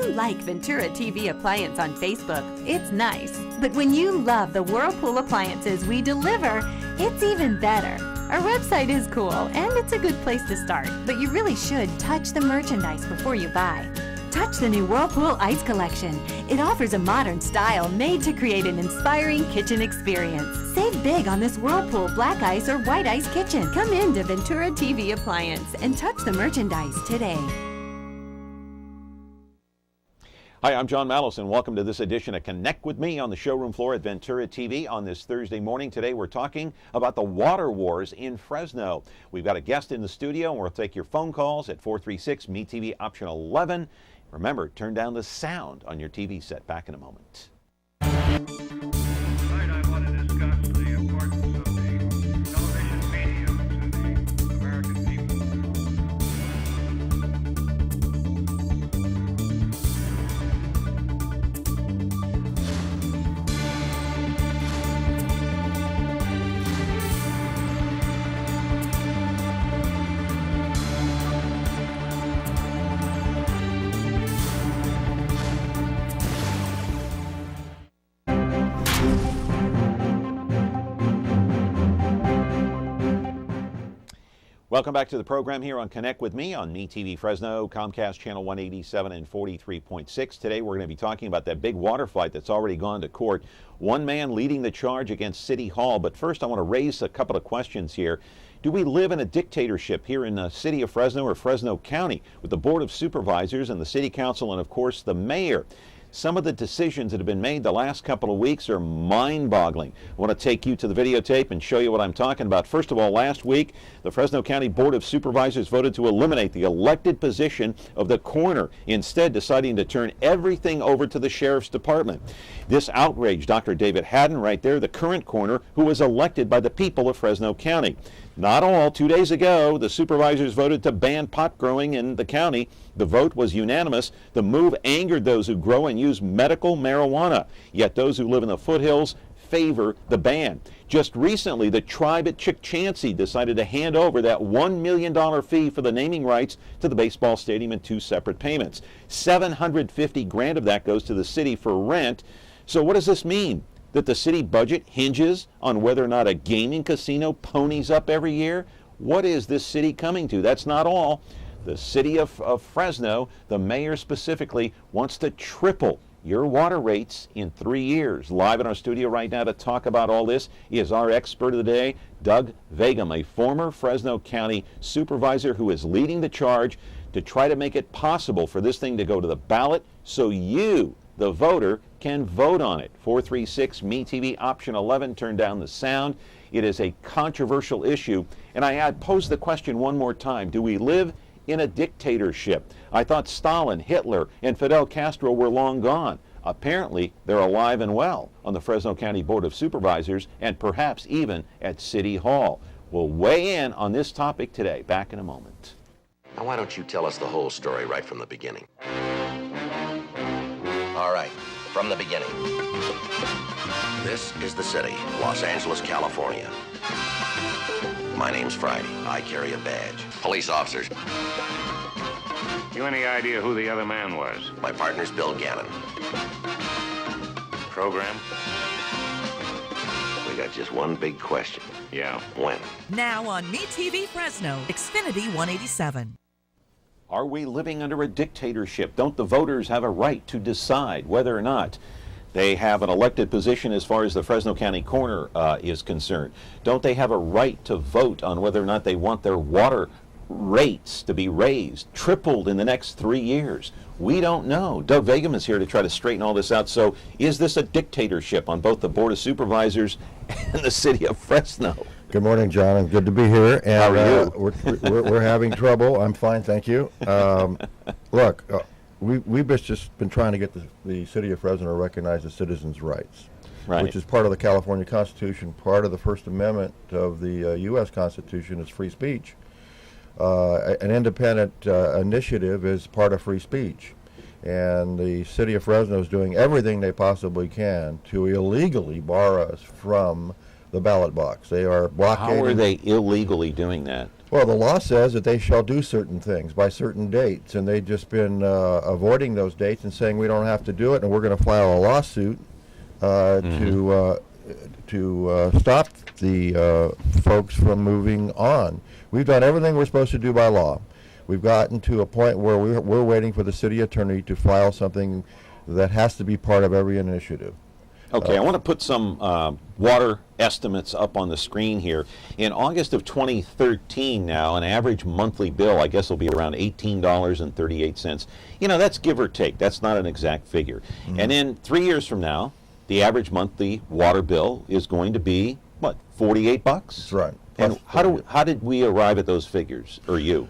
you like Ventura TV Appliance on Facebook, it's nice. But when you love the Whirlpool appliances we deliver, it's even better. Our website is cool, and it's a good place to start, but you really should touch the merchandise before you buy. Touch the new Whirlpool Ice Collection. It offers a modern style made to create an inspiring kitchen experience. Save big on this Whirlpool Black Ice or White Ice kitchen. Come into Ventura TV Appliance and touch the merchandise today. Hi, I'm John Malice, and welcome to this edition of Connect with Me on the showroom floor at Ventura TV on this Thursday morning. Today we're talking about the water wars in Fresno. We've got a guest in the studio, and we'll take your phone calls at 436 MeTV option 11. Remember, turn down the sound on your TV set. Back in a moment. Tonight I want to discuss the importance of the television medium to the American people. Welcome back to the program here on Connect with Me on MeTV Fresno, Comcast Channel 187 and 43.6. Today we're going to be talking about that big water fight that's already gone to court. One man leading the charge against City Hall. But first I want to raise a couple of questions here. Do we live in a dictatorship here in the city of Fresno or Fresno County with the Board of Supervisors and the City Council and, of course, the mayor? Some of the decisions that have been made the last couple of weeks are mind-boggling. I want to take you to the videotape and show you what I'm talking about. First of all, last week, the Fresno County Board of Supervisors voted to eliminate the elected position of the coroner, instead deciding to turn everything over to the Sheriff's Department. This outraged Dr. David Haddon right there, the current coroner, who was elected by the people of Fresno County. Not all. 2 days ago, the supervisors voted to ban pot growing in the county. The vote was unanimous. The move angered those who grow and use medical marijuana, yet those who live in the foothills favor the ban. Just recently, the tribe at Chickchansey decided to hand over that $1 million fee for the naming rights to the baseball stadium in 2 separate payments. $750,000 of that goes to the city for rent. So what does this mean? That the city budget hinges on whether or not a gaming casino ponies up every year? What is this city coming to? That's not all. The city of Fresno, the mayor specifically, wants to triple your water rates in 3 years. Live in our studio right now to talk about all this is our expert of the day, Doug Vagim, a former Fresno County supervisor who is leading the charge to try to make it possible for this thing to go to the ballot so you, the voter, can vote on it. 436 MeTV option 11, turn down the sound. It is a controversial issue, and I pose the question one more time. Do we live in a dictatorship? I thought Stalin, Hitler, and Fidel Castro were long gone. Apparently, they're alive and well on the Fresno County Board of Supervisors and perhaps even at City Hall. We'll weigh in on this topic today. Back in a moment. Now, why don't you tell us the whole story right from the beginning? All right, from the beginning. This is the city, Los Angeles, California. My name's Friday. I carry a badge. Police officers. You any idea who the other man was? My partner's Bill Gannon. Program? We got just one big question. Yeah. When? Now on MeTV Fresno, Xfinity 187. Are we living under a dictatorship? Don't the voters have a right to decide whether or not they have an elected position as far as the Fresno County coroner is concerned? Don't they have a right to vote on whether or not they want their water rates to be raised, tripled in the next 3 years? We don't know. Doug Vagim is here to try to straighten all this out. So is this a dictatorship on both the Board of Supervisors and the city of Fresno? Good morning, John, and good to be here. And, how are you? We're having trouble. I'm fine, thank you. Look, we've just been trying to get the city of Fresno to recognize the citizens' rights, Right. which is part of the California Constitution. Part of the First Amendment of the U.S. Constitution is free speech. An independent initiative is part of free speech. And the city of Fresno is doing everything they possibly can to illegally bar us from the ballot box. They are blockading. How are they illegally doing that? Well, the law says that they shall do certain things by certain dates, and they've just been avoiding those dates and saying we don't have to do it, and we're going to file a lawsuit to stop the folks from moving on. We've done everything we're supposed to do by law. We've gotten to a point where we're waiting for the city attorney to file something that has to be part of every initiative. Okay, I want to put some water estimates up on the screen here. In August of 2013 now, an average monthly bill, I guess, will be around $18.38. You know, that's give or take. That's not an exact figure. And then 3 years from now, the average monthly water bill is going to be, what, 48 bucks? That's right. And how did we arrive at those figures, or you?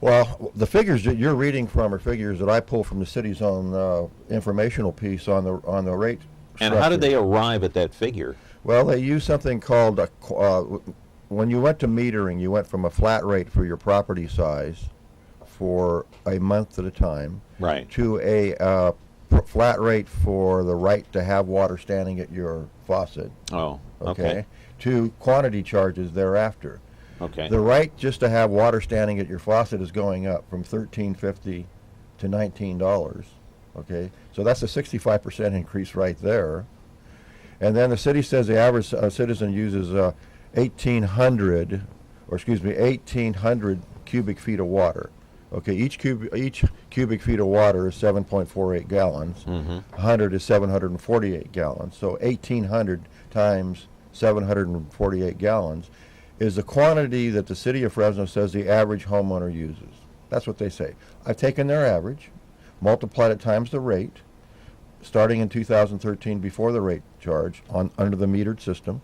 Well, the figures that you're reading from are figures that I pull from the city's own informational piece on the rate And how did they arrive at that figure? Well, they use something called, when you went to metering, you went from a flat rate for your property size for a month at a time, right, to a flat rate for the right to have water standing at your faucet. Oh, okay. To quantity charges thereafter. Okay. The right just to have water standing at your faucet is going up from $13.50 to $19. Okay, so that's a 65% increase right there. And then the city says the average citizen uses 1,800 cubic feet of water. Okay, each cubic feet of water is 7.48 gallons. 100 is 748 gallons. So 1,800 times 748 gallons is the quantity that the city of Fresno says the average homeowner uses. That's what they say. I've taken their average, multiplied it times the rate, starting in 2013 before the rate charge under the metered system,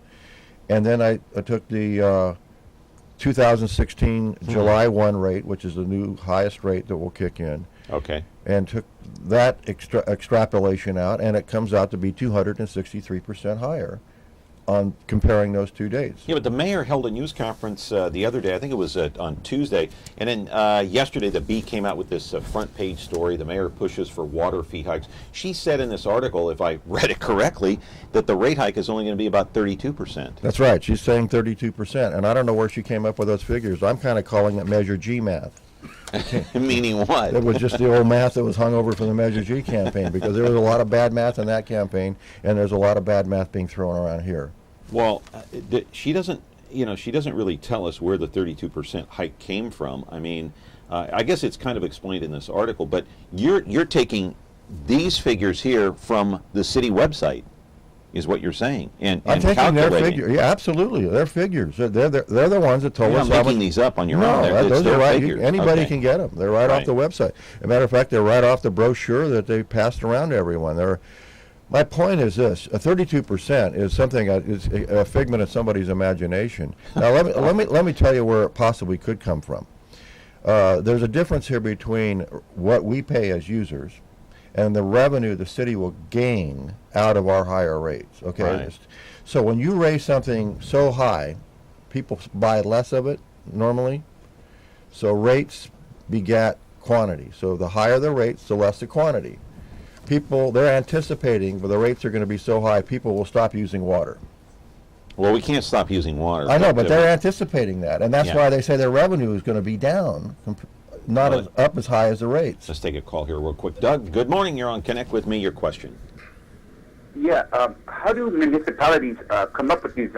and then I took the 2016 July 1 rate, which is the new highest rate that will kick in. Okay. And took that extrapolation out, and it comes out to be 263% higher on comparing those 2 dates. Yeah, but the mayor held a news conference the other day, I think it was on Tuesday, and then yesterday the Bee came out with this front page story, the mayor pushes for water fee hikes. She said in this article, if I read it correctly, that the rate hike is only going to be about 32%. That's right, she's saying 32%, and I don't know where she came up with those figures. I'm kind of calling it Measure G math. Meaning what? It was just the old math that was hung over from the Measure G campaign, because there was a lot of bad math in that campaign, and there's a lot of bad math being thrown around here. Well, she doesn't really tell us where the 32% hike came from. I mean, I guess it's kind of explained in this article, but you're taking these figures here from the city website, is what you're saying, and I'm taking their figures. Yeah, absolutely, their figures. They're the ones that told you're us. Not making these up on your own. Those are right. Anybody okay. can get them. They're right off the website. As a matter of fact, they're right off the brochure that they passed around to everyone. My point is this: 32% is something is a figment of somebody's imagination. Now, let me tell you where it possibly could come from. There's a difference here between what we pay as users and the revenue the city will gain out of our higher rates. Okay, right. So when you raise something so high, people buy less of it normally. So rates begat quantity. So the higher the rates, the less the quantity. They're anticipating, but the rates are going to be so high, people will stop using water. Well, we can't stop using water. I know, but they're anticipating that, and that's why they say their revenue is going to be down, not up as high as the rates. Let's take a call here real quick. Doug, good morning. You're on Connect with Me. Your question. Yeah, how do municipalities come up with these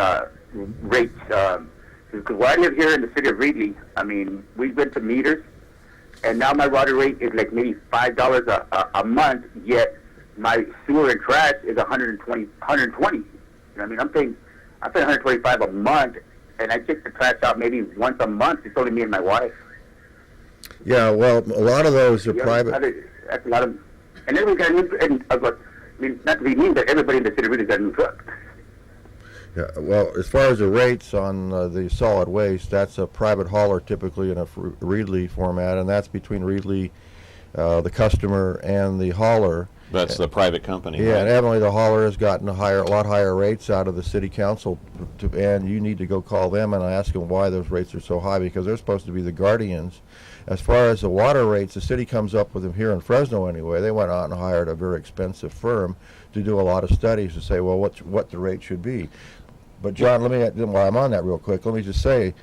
rates? Because where I live here in the city of Reedley, I mean, we've been to meters, and now my water rate is like maybe $5 a month, yet my sewer and trash is $120. You know what I mean? I pay $125 a month, and I take the trash out maybe once a month. It's only me and my wife. Yeah, well, a lot of those are private. That's a lot of, and everybody got a new, and I mean, not to be mean, but everybody in the city really got a new truck. Yeah, well, as far as the rates on the solid waste, that's a private hauler typically in a Reedley format, and that's between Reedley, the customer, and the hauler. That's the private company. Yeah, right? And evidently the hauler has gotten a lot higher rates out of the city council, and you need to go call them and ask them why those rates are so high, because they're supposed to be the guardians. As far as the water rates, the city comes up with them here in Fresno anyway. They went out and hired a very expensive firm to do a lot of studies to say, well, what the rate should be. But John, while I'm on that real quick, let me just say,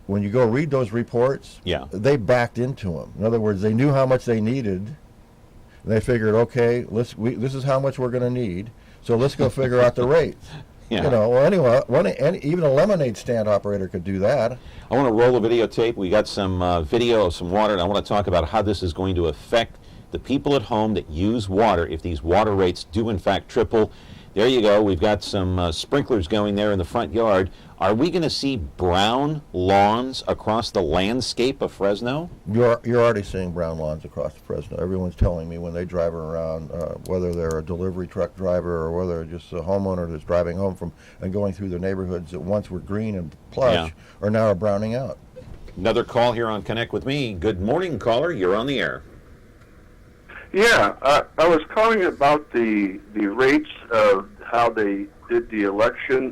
when you go read those reports, Yeah. they backed into them. In other words, they knew how much they needed. And they figured, okay, this is how much we're going to need, so let's go figure out the rates. Yeah. You know, well, anyway, even a lemonade stand operator could do that. I want to roll a videotape. We got some video of some water, and I want to talk about how this is going to affect the people at home that use water if these water rates do in fact triple. There you go. We've got some sprinklers going there in the front yard. Are we going to see brown lawns across the landscape of Fresno? You're already seeing brown lawns across Fresno. Everyone's telling me when they drive around, whether they're a delivery truck driver or whether they're just a homeowner that's driving home from and going through their neighborhoods that once were green and plush are now browning out. Another call here on Connect with Me. Good morning, caller. You're on the air. Yeah, I was calling about the rates of how they did the election.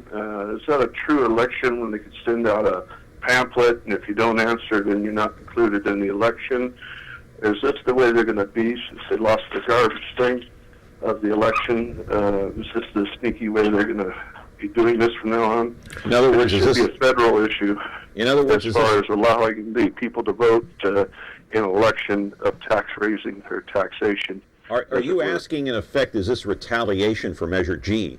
Is that a true election when they could send out a pamphlet, and if you don't answer, then you're not included in the election? Is this the way they're going to be since they lost the garbage thing of the election? Is this the sneaky way they're going to be doing this from now on? In other words, it should be a federal issue. In other words, as far as allowing the people to vote in an election of tax raising or taxation. Are you asking, in effect, is this retaliation for Measure G?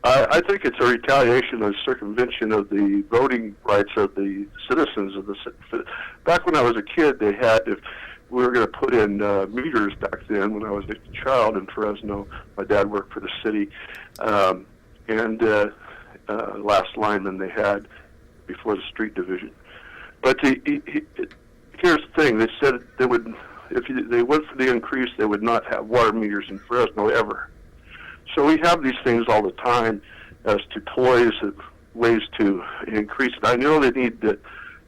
I think it's a retaliation of circumvention of the voting rights of the citizens of the. Back when I was a kid, they had, if we were going to put in meters back then when I was a child in Fresno. My dad worked for the city, and last lineman they had before the street division. But here's the thing: they said they would, if they went for the increase, they would not have water meters in Fresno ever. So we have these things all the time as to toys, ways to increase it. I know they need the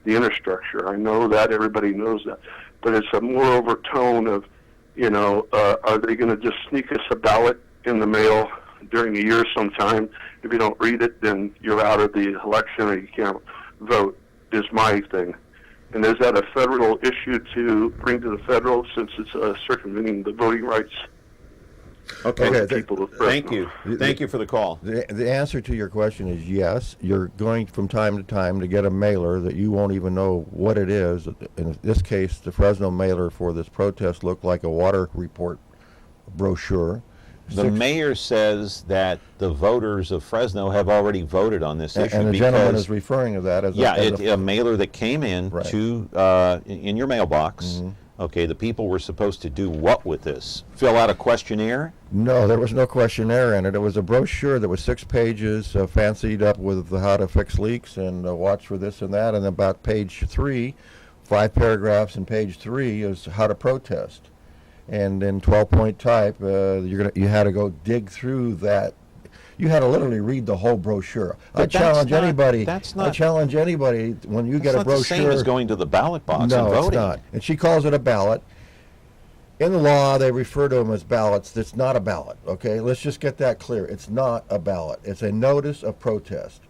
infrastructure. I know that, everybody knows that. But it's a more overtone of, are they going to just sneak us a ballot in the mail during the year sometime? If you don't read it, then you're out of the election or you can't vote, is my thing. And is that a federal issue to bring to the federal, since it's circumventing the voting rights? Okay. People Thank you. Thank you for the call. The answer to your question is yes. You're going from time to time to get a mailer that you won't even know what it is. In this case, the Fresno mailer for this protest looked like a water report brochure. The mayor says that the voters of Fresno have already voted on this issue. And the gentleman is referring to that as a mailer that came in to in your mailbox. Mm-hmm. Okay, the people were supposed to do what with this? Fill out a questionnaire? No, there was no questionnaire in it. It was a brochure that was 6 pages, fancied up with how to fix leaks and watch for this and that. And about page 3, 5 paragraphs in page 3 is how to protest. And in 12-point type, you had to go dig through that. You had to literally read the whole brochure. I challenge anybody when you get a brochure. That's not the same as going to the ballot box and voting. No, it's not. And she calls it a ballot. In the law, they refer to them as ballots. It's not a ballot, okay? Let's just get that clear. It's not a ballot. It's a notice of protest.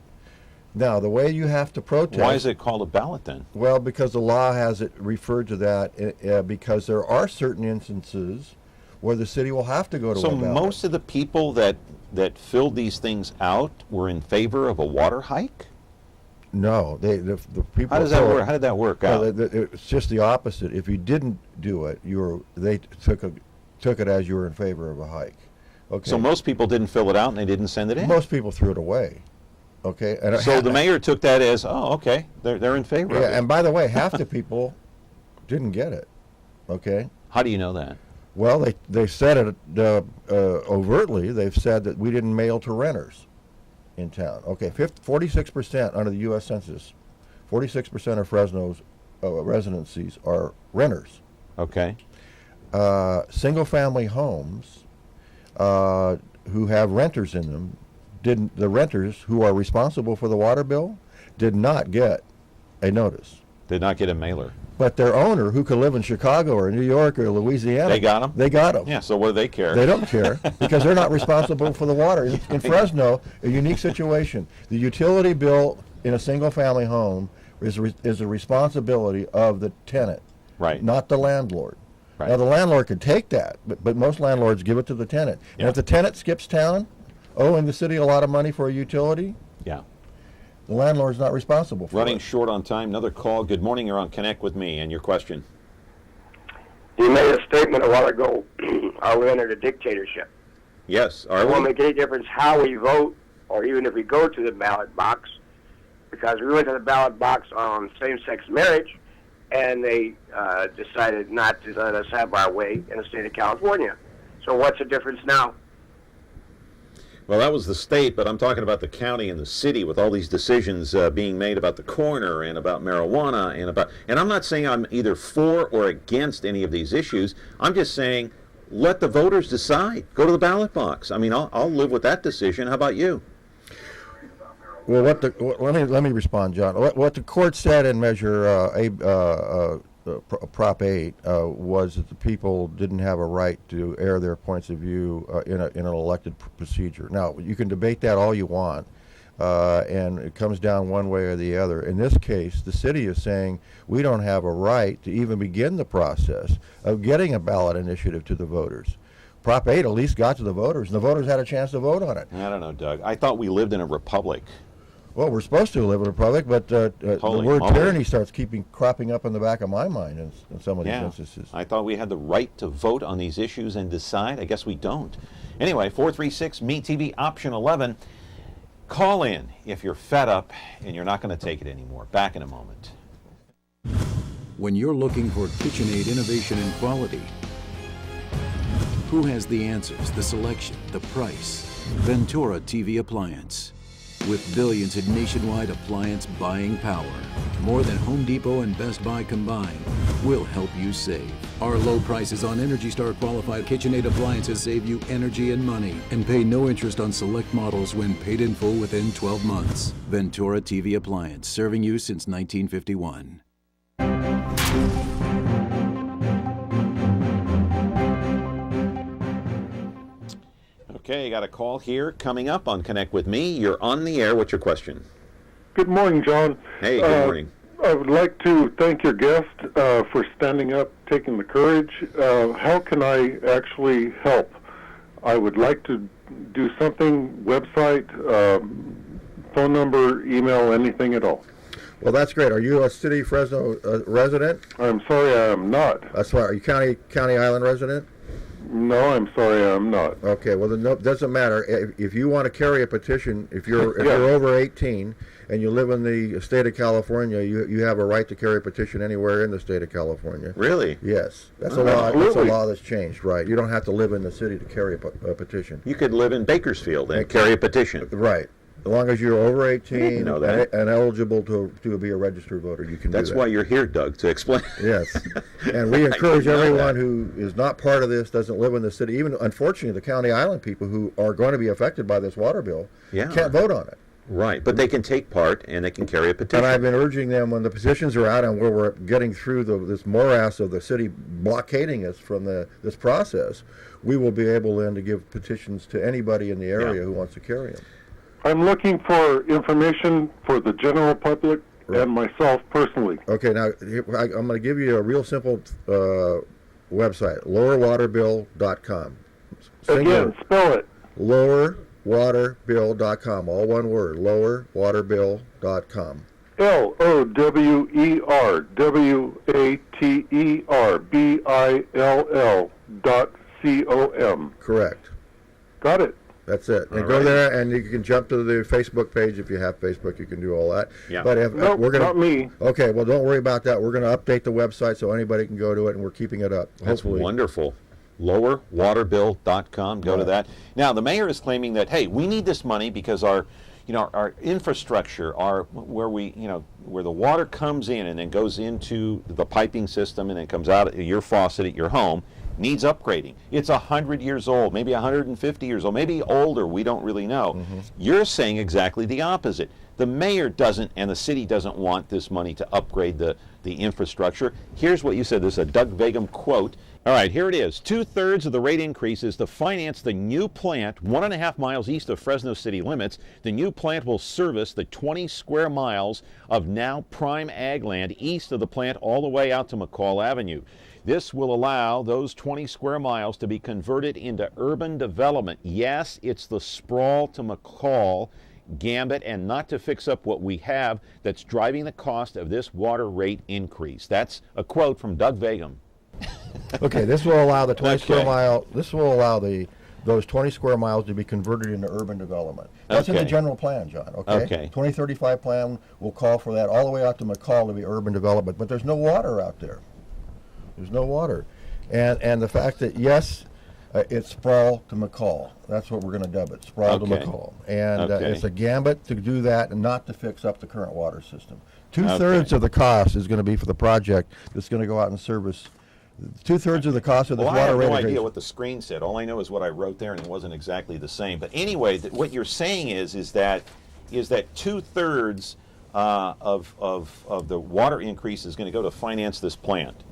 Now, the way you have to protest... Why is it called a ballot then? Well, because the law has it referred to that, because there are certain instances where the city will have to go to a ballot. So most of the people that filled these things out were in favor of a water hike? No, the people. How does that work? How did that work out? It's just the opposite. If you didn't do it, they took it as you were in favor of a hike. Okay. So most people didn't fill it out and they didn't send it in. Most people threw it away. Okay. And so the mayor took that as, okay, they're in favor of it. And by the way, half the people didn't get it. Okay. How do you know that? Well, they said it overtly. They've said that we didn't mail to renters in town. Okay, 46% under the U.S. Census, 46% of Fresno's residencies are renters. Okay. Single-family homes who have renters in them, the renters who are responsible for the water bill did not get a notice. Did not get a mailer. But their owner, who could live in Chicago or New York or Louisiana, they got them. They got them. Yeah. So what do they care? They don't care because they're not responsible for the water. In Fresno, a unique situation. The utility bill in a single-family home is a responsibility of the tenant, right? Not the landlord. Right. Now the landlord could take that, but most landlords give it to the tenant. Yeah. And if the tenant skips town, owing the city a lot of money for a utility, Yeah. the landlord's not responsible for Running it. short on time. Another call. Good morning. You're on Connect with Me, and your question. You made a statement a while ago. Are we under the dictatorship? Yes. Are It won't we? make any difference how we vote, or even if we go to the ballot box, because we went to the ballot box on same-sex marriage, and they decided not to let us have our way in the state of California. So what's the difference now? Well, that was the state, but I'm talking about the county and the city with all these decisions being made about the coroner and about marijuana and I'm not saying I'm either for or against any of these issues. I'm just saying let the voters decide. Go to the ballot box. I mean, I'll live with that decision. How about you? Well, let me respond, John. What the court said in Measure Prop 8 was that the people didn't have a right to air their points of view in an elected procedure. Now, you can debate that all you want, and it comes down one way or the other. In this case, the city is saying we don't have a right to even begin the process of getting a ballot initiative to the voters. Prop 8 at least got to the voters, and the voters had a chance to vote on it. I don't know, Doug. I thought we lived in a republic. Well, we're supposed to live in a republic, but the Holy word moly. tyranny starts cropping up in the back of my mind in some of these Yeah. instances. I thought we had the right to vote on these issues and decide. I guess we don't. Anyway, 436 MeTV option 11. Call in if you're fed up and you're not going to take it anymore. Back in a moment. When you're looking for KitchenAid innovation and quality, who has the answers, the selection, the price? Ventura TV Appliance. With billions in nationwide appliance buying power, more than Home Depot and Best Buy combined, will help you save. Our low prices on Energy Star qualified KitchenAid appliances save you energy and money, and pay no interest on select models when paid in full within 12 months. Ventura TV Appliance, serving you since 1951. Okay, got a call here coming up on Connect with Me. You're on the air. What's your question? Good morning, John. Hey, good morning. I would like to thank your guest for standing up, taking the courage. How can I actually help? I would like to do something, website, phone number, email, anything at all. Well, that's great. Are you a City Fresno resident? I'm sorry I am not. That's right. Are you County Island resident? No, I'm sorry I'm not. Okay. Well, then doesn't matter. If you want to carry a petition, if you're over 18 and you live in the state of California, you have a right to carry a petition anywhere in the state of California. Really? Yes. That's a law. That's a Absolutely. law that's changed. Right. You don't have to live in the city to carry a petition. You could live in Bakersfield and carry a petition. Right. As long as you're over 18 know that. and eligible to be a registered voter, you can That's do that. why you're here, Doug, to explain. Yes. And we encourage know everyone that. who is not part of this, doesn't live in the city, even unfortunately the County Island people who are going to be affected by this water bill, Yeah. can't vote on it. Right, but they can take part and they can carry a petition. And I've been urging them when the petitions are out and where we're getting through this morass of the city blockading us from this process, we will be able then to give petitions to anybody in the area who wants to carry them. I'm looking for information for the general public and myself personally. Okay, now I'm going to give you a real simple website, lowerwaterbill.com. Again, spell it. Lowerwaterbill.com, all one word, lowerwaterbill.com. LOWERWATERBILL.com. Correct. Got it. That's it. And All go right. there, and you can jump to the Facebook page if you have Facebook. You can do all that. Yeah. But if Nope, we're gonna, not me. Okay, well, don't worry about that. We're going to update the website so anybody can go to it, and we're keeping it up. That's hopefully. wonderful. Lowerwaterbill.com. Go to Right. that. Now, the mayor is claiming that, hey, we need this money because our infrastructure, where the water comes in and then goes into the piping system and then comes out of your faucet at your home, needs upgrading. It's 100 years old, maybe 150 years old, maybe older. We don't really know. Mm-hmm. You're saying exactly the opposite. The mayor doesn't, and the city doesn't want this money to upgrade the infrastructure. Here's what you said. This is a Doug Vagim quote. All right, here it is. 2/3 of the rate increase is to finance the new plant 1.5 miles east of Fresno city limits. The new plant will service the 20 square miles of now prime ag land east of the plant all the way out to McCall Avenue. This will allow those 20 square miles to be converted into urban development. Yes, it's the sprawl to McCall gambit, and not to fix up what we have, that's driving the cost of this water rate increase. That's a quote from Doug Vagim. Okay, this will allow the 20 square Okay. mile. This will allow those 20 square miles to be converted into urban development. That's in the Okay. general plan, John. Okay. Okay. 2035 plan will call for that all the way out to McCall to be urban development, but there's no water out there. There's no water, and the fact that yes, it's sprawl to McCall. That's what we're going to dub it, sprawl to Okay. McCall, and Okay. it's a gambit to do that and not to fix up the current water system. 2/3 of the cost is going to be for the project that's going to go out and service. 2/3 of the cost of this Well, I water have rate no increase. idea what the screen said. All I know is what I wrote there, and it wasn't exactly the same. But anyway, what you're saying is that 2/3 of the water increase is going to go to finance this plant.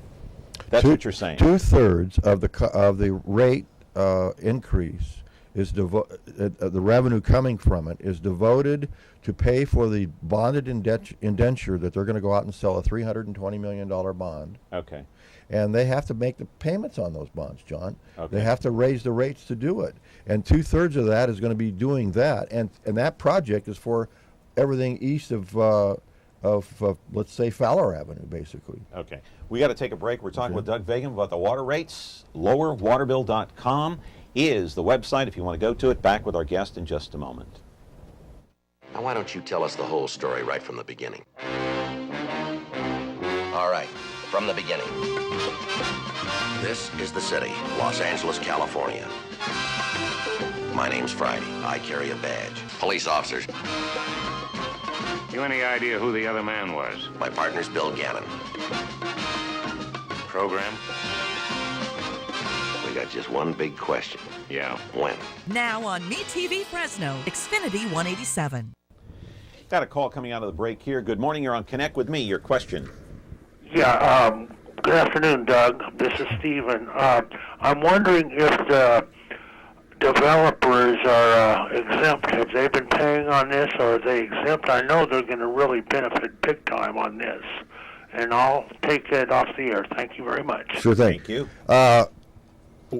That's what you're saying. 2/3 of the rate increase is the revenue coming from it is devoted to pay for the bonded indenture that they're going to go out and sell, a $320 million bond. Okay. And they have to make the payments on those bonds, John. Okay. They have to raise the rates to do it. And 2/3 of that is going to be doing that. And that project is for everything east of let's say, Fowler Avenue, basically. Okay. We got to take a break. We're talking with Doug Vagim about the water rates. LowerWaterbill.com is the website if you want to go to it. Back with our guest in just a moment. Now, why don't you tell us the whole story right from the beginning? All right, from the beginning. This is the city, Los Angeles, California. My name's Friday. I carry a badge. Police officers. You any idea who the other man was? My partner's Bill Gannon. Program? We got just one big question. Yeah. When? Now on MeTV Fresno, Xfinity 187. Got a call coming out of the break here. Good morning. You're on Connect with Me. Your question. Yeah, good afternoon, Doug. This is Stephen. I'm wondering if the developers are exempt. Have they been paying on this, or are they exempt? I know they're going to really benefit big time on this. And I'll take it off the air. Thank you very much. Sure thing. Thank you.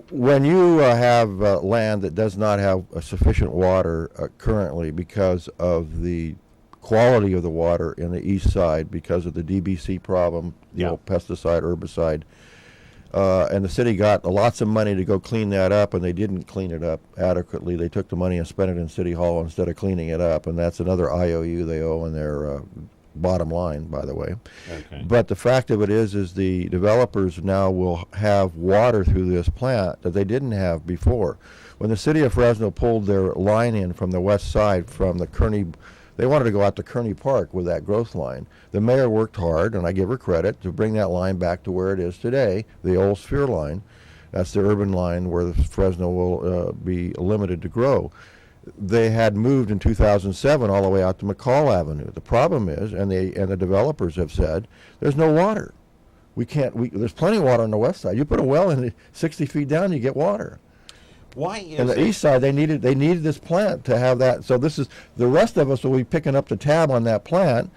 When you have land that does not have sufficient water currently because of the quality of the water in the east side, because of the DBC problem, the old pesticide, herbicide, and the city got lots of money to go clean that up, and they didn't clean it up adequately. They took the money and spent it in City Hall instead of cleaning it up, and that's another IOU they owe in their bottom line, by the way. Okay. But the fact of it is the developers now will have water through this plant that they didn't have before. When the city of Fresno pulled their line in from the west side from the Kearney, they wanted to go out to Kearney Park with that growth line. The mayor worked hard, and I give her credit, to bring that line back to where it is today, the old sphere line. That's the urban line where Fresno will be limited to grow. They had moved in 2007 all the way out to McCall Avenue. The problem is, and the developers have said, there's no water. There's plenty of water on the west side. You put a well in 60 feet down, you get water. Why is And the east side, they needed this plant to have that. So this is, the rest of us will be picking up the tab on that plant,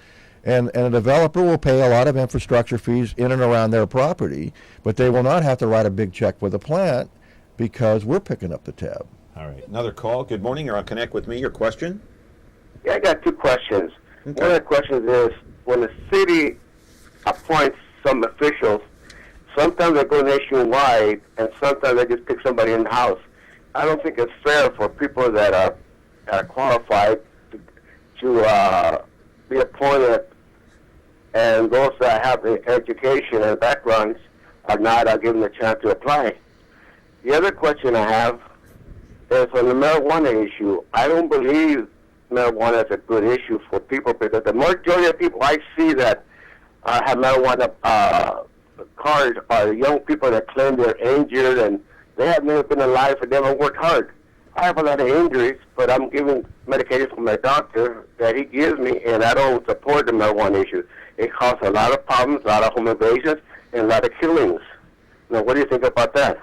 and a developer will pay a lot of infrastructure fees in and around their property, but they will not have to write a big check for the plant because we're picking up the tab. All right. Another call. Good morning. You're on Connect with Me. Your question? Yeah, I got two questions. Okay. One of the questions is, when the city appoints some officials, sometimes they go nationwide, and sometimes they just pick somebody in the house. I don't think it's fair for people that are qualified to be appointed, and those that have the education and backgrounds are not given the chance to apply. The other question I have is on the marijuana issue. I don't believe marijuana is a good issue for people, because the majority of people I see that have marijuana cards are young people that claim they're injured and they have never been alive and never worked hard. I have a lot of injuries, but I'm giving medication from my doctor that he gives me, and I don't support the marijuana issue. It causes a lot of problems, a lot of home invasions, and a lot of killings. Now, what do you think about that?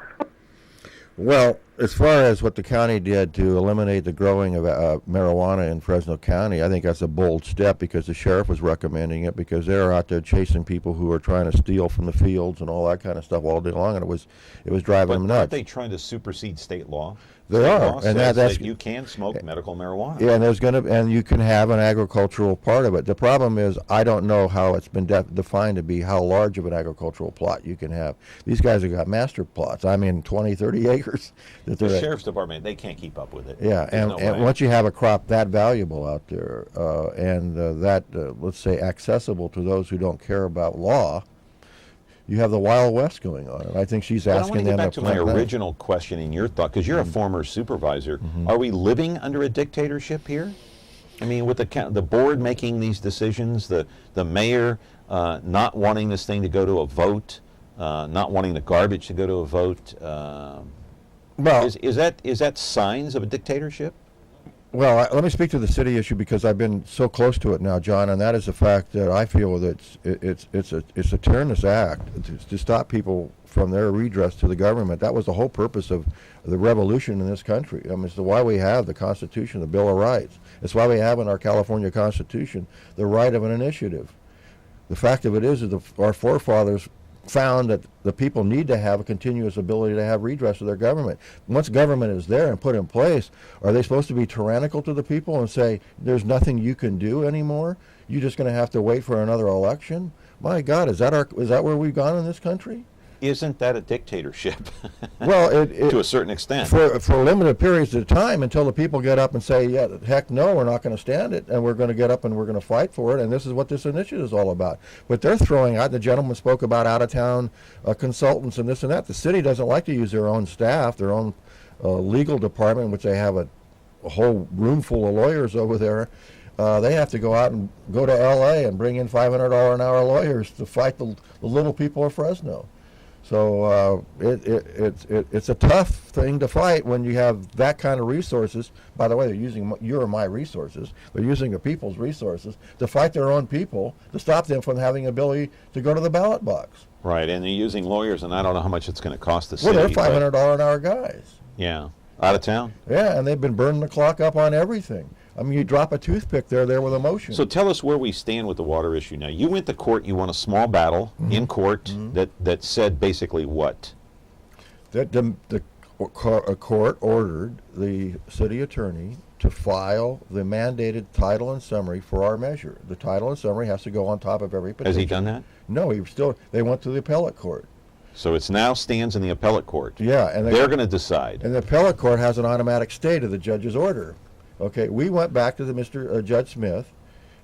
Well, as far as what the county did to eliminate the growing of marijuana in Fresno County, I think that's a bold step because the sheriff was recommending it because they're out there chasing people who are trying to steal from the fields and all that kind of stuff all day long, and it was driving them nuts. Aren't they trying to supersede state law? They are, and that's that you can smoke medical marijuana. Yeah, and you can have an agricultural part of it. The problem is, I don't know how it's been defined to be how large of an agricultural plot you can have. These guys have got master plots. I mean, 20, 30 acres. The sheriff's department, they can't keep up with it. Yeah, and once you have a crop that valuable out there, let's say, accessible to those who don't care about law, you have the Wild West going on, and I think she's asking them to I want to get back to my original question in your thought, because you're a former supervisor. Are we living under a dictatorship here? I mean, with the board making these decisions, the mayor not wanting this thing to go to a vote, not wanting the garbage to go to a vote. Well, is that signs of a dictatorship? Well, let me speak to the city issue because I've been so close to it now, John, and that is the fact that I feel that it's a tyrannous act to stop people from their redress to the government. That was the whole purpose of the revolution in this country. I mean, it's why we have the Constitution, the Bill of Rights. It's why we have in our California Constitution the right of an initiative. The fact of it is that our forefathers found that the people need to have a continuous ability to have redress of their government. Once government is there and put in place, are they supposed to be tyrannical to the people and say, there's nothing you can do anymore? You're just going to have to wait for another election? My God, is that where we've gone in this country? Isn't that a dictatorship? Well, to a certain extent. For limited periods of time until the people get up and say, yeah, heck no, we're not going to stand it, and we're going to get up and we're going to fight for it, and this is what this initiative is all about. But they're throwing out, the gentleman spoke about out-of-town consultants and this and that. The city doesn't like to use their own staff, their own legal department, which they have a whole room full of lawyers over there. They have to go out and go to L.A. and bring in $500 an hour lawyers to fight the little people of Fresno. So it's a tough thing to fight when you have that kind of resources. By the way, they're using your and my resources. They're using the people's resources to fight their own people, to stop them from having ability to go to the ballot box. Right, and they're using lawyers, and I don't know how much it's going to cost the city. Well, they're $500 an hour guys. Yeah, out of town. Yeah, and they've been burning the clock up on everything. I mean, you drop a toothpick there with emotion. So tell us where we stand with the water issue now. You went to court. You won a small battle in court that said basically what? That the court ordered the city attorney to file the mandated title and summary for our measure. The title and summary has to go on top of every petition. Has he done that? No, they went to the appellate court. So it now stands in the appellate court. Yeah, and they're going to decide. And the appellate court has an automatic stay to the judge's order. Okay, we went back to the Judge Smith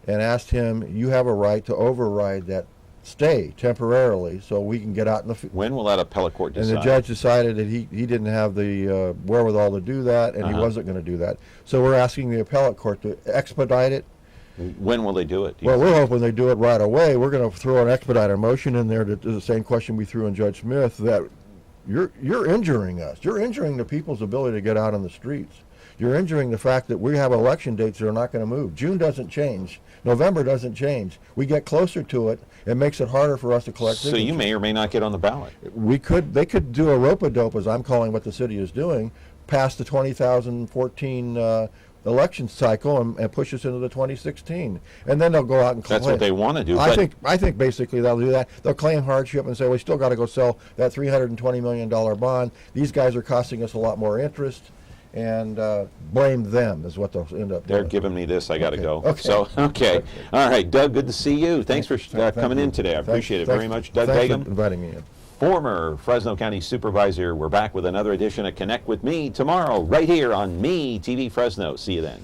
and asked him, you have a right to override that stay temporarily so we can get out in the field. When will that appellate court decide? And the judge decided that he didn't have the wherewithal to do that, and he wasn't going to do that. So we're asking the appellate court to expedite it. When will they do it? Well, we're hoping they do it right away. We're going to throw an expediter motion in there to do the same question we threw in Judge Smith, that you're injuring us. You're injuring the people's ability to get out on the streets. You're injuring the fact that we have election dates that are not going to move. June doesn't change. November doesn't change. We get closer to it. It makes it harder for us to collect signatures. So you may or may not get on the ballot. They could do a rope-a-dope, as I'm calling what the city is doing, past the 2014 election cycle and push us into the 2016. And then they'll go out and claim. That's what they want to do. I think basically they'll do that. They'll claim hardship and say, we still got to go sell that $320 million bond. These guys are costing us a lot more interest. And blame them is what they'll end up doing. They're giving me this. I got to go. Okay. So, okay. All right, Doug, good to see you. Thanks for coming in today. I appreciate it very much. Doug Vagim. Thanks for inviting me in. Former Fresno County Supervisor. We're back with another edition of Connect with Me tomorrow right here on MeTV Fresno. See you then.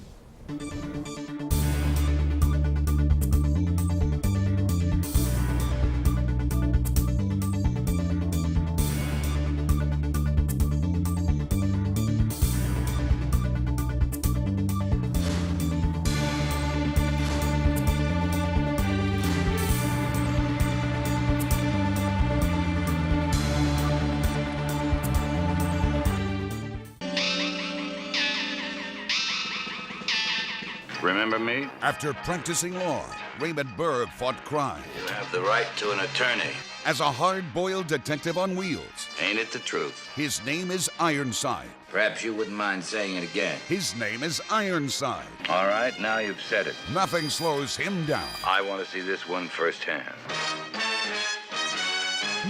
Remember me? After practicing law, Raymond Berg fought crime. You have the right to an attorney. as a hard-boiled detective on wheels. Ain't it the truth? His name is Ironside. Perhaps you wouldn't mind saying it again. His name is Ironside. All right, now you've said it. Nothing slows him down. I want to see this one firsthand.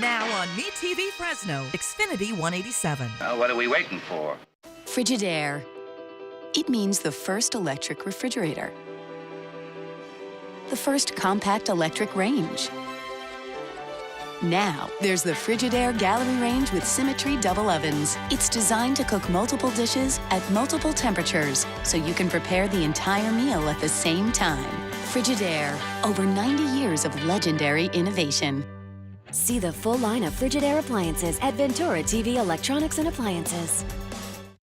Now on MeTV Fresno, Xfinity 187. What are we waiting for? FRIGIDAIRE. It means the first electric refrigerator. The first compact electric range. Now, there's the FRIGIDAIRE Gallery Range with Symmetry double ovens. It's designed to cook multiple dishes at multiple temperatures, so you can prepare the entire meal at the same time. FRIGIDAIRE, over 90 years of legendary innovation. See the full line of FRIGIDAIRE appliances at Ventura TV Electronics and Appliances.